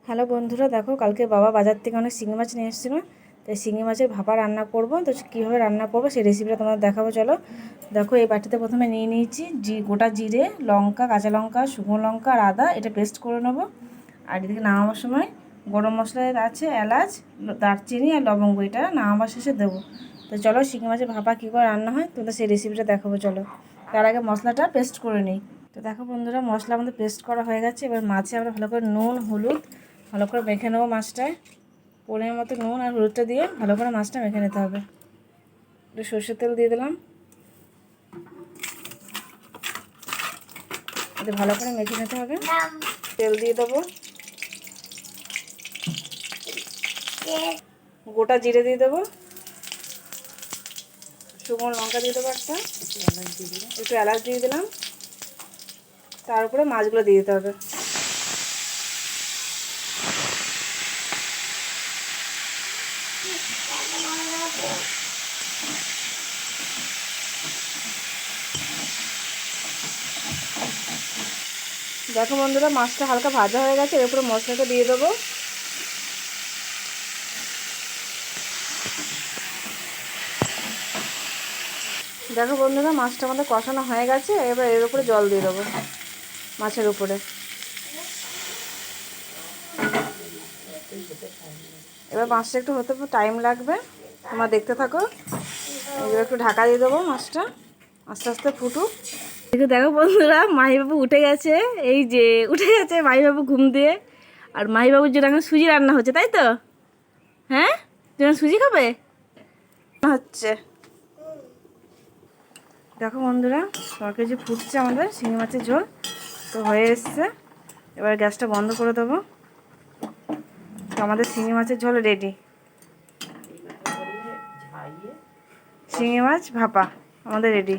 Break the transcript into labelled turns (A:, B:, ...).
A: Hello বন্ধুরা, দেখো কালকে বাবা বাজার থেকে অনেক শিঙি মাছ নিয়ে এসেছিল। তাই শিঙি মাছের ভাপা রান্না করব। তো কীভাবে রান্না করব সেই রেসিপিটা তোমাদের দেখাবো। চলো দেখো, এই বাটিতে প্রথমে নিয়ে নিয়েছি গোটা জিরে, লঙ্কা, কাঁচা লঙ্কা, শুকনো লঙ্কা আর আদা, এটা পেস্ট করে নেবো। আর এদিকে নামাবার সময় গরম মশলা আছে, এলাচ, দারচিনি আর লবঙ্গ, এটা নামাবার শেষে দেবো। তো চলো শিঙি মাছের ভাপা কী করে রান্না হয় তোমাদের সেই রেসিপিটা দেখাবো। চলো তার আগে মশলাটা পেস্ট করে নিই। তো দেখো বন্ধুরা, মশলা আমাদের পেস্ট করা হয়ে গেছে। এবার মাছে আমরা ভালো করে নুন, হলুদ ভালো করে মেখে নেবো। মাছটায় পরিমাণ মতো নুন আর হলুদটা দিয়ে ভালো করে মাছটা মেখে নিতে হবে। একটু সর্ষের তেল দিয়ে দিলাম, এতে ভালো করে মেখে নিতে হবে। তেল দিয়ে দেবো, গোটা জিরে দিয়ে দেবো, শুকনো লঙ্কা দিয়ে দেবো, একটু এলাচ দিয়ে দিলাম। তার উপরে মাছগুলো দিয়ে দিতে হবে। দেখো বন্ধুরা, মাছটা হালকা ভাজা হয়ে গেছে। এর উপরে মশলাটা দিয়ে দেবো। দেখো বন্ধুরা, মাছটা আমাদের কষানো হয়ে গেছে। এবার এর উপরে জল দিয়ে দেবো, মাছের উপরে। এবার মাছটা একটু হতে টাইম লাগবে, তোমরা দেখতে থাকো। এবার একটু ঢাকা দিয়ে দেবো, মাছটা আস্তে আস্তে ফুটুক। দেখো বন্ধুরা, মাহিবাবু উঠে গেছে। এই যে উঠে গেছে মাহিবাবু ঘুম দিয়ে। আর মাহিবাবুর জন্য এখন সুজি রান্না হচ্ছে, তাই তো? হ্যাঁ, যেন সুজি খাবে হচ্ছে। দেখো বন্ধুরা, তরকারি যে ফুটছে আমাদের শিঙি মাছের ঝোল তো হয়ে এসছে। এবার গ্যাসটা বন্ধ করে দেবো। তো আমাদের শিঙি মাছের ঝোল রেডি। শিঙি মাছ ভাপা আমাদের রেডি।